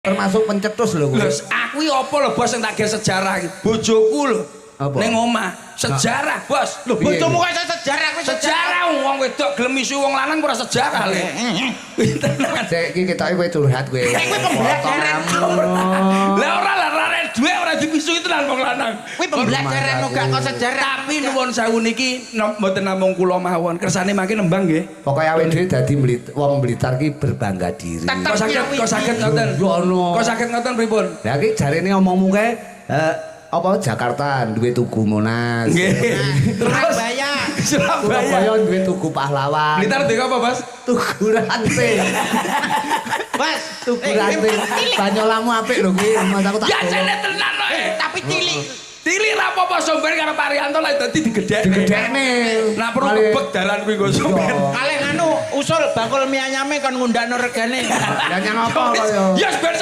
termasuk pencetus lho. Lho, aku iki apa lho Bos sing tak gawe sejarah iki? Bojoku lho. Ning omah, sejarah, Bos. Lho, bojomu kok iso sejarah kuwi sejarah wong wedok gelem isu wong lanang ora sejarah le. Sik iki ketoke kowe curhat kowe. Kuwi pembelajaran. Lah ora lah rare dhuwit ora dipisu tenan wong lanang. Kuwi pembelajaran gak kok sejarah. Tapi nuwun sewu niki mboten namung kula mawon, kersane mangke nembang nggih. Pokoke awake dhewe dadi wong Blitar ki berbangga diri. Kok saged ngoten. Kok saged ngoten pripun? Lah iki jarene omongmu kae apa Jakarta duwe tugu Monas. Surabaya duwe tugu pahlawan. Blitar duwe apa, Bos? Tugu Ranting. Bos, Tugu Ranting. Banyolamu apik lho kuwi, Mas aku tak. Ya jane tenan lho. tapi cilik. Cilik ra apa-apa somben karo Parianto lek dadi digedhekne. Digedhekne. Nah perlu kebek dalan kuwi nggo somben. Kalih anu usul bakul mie ayame kon ngundakno regane. Lah nyang apa kaya? Ya ben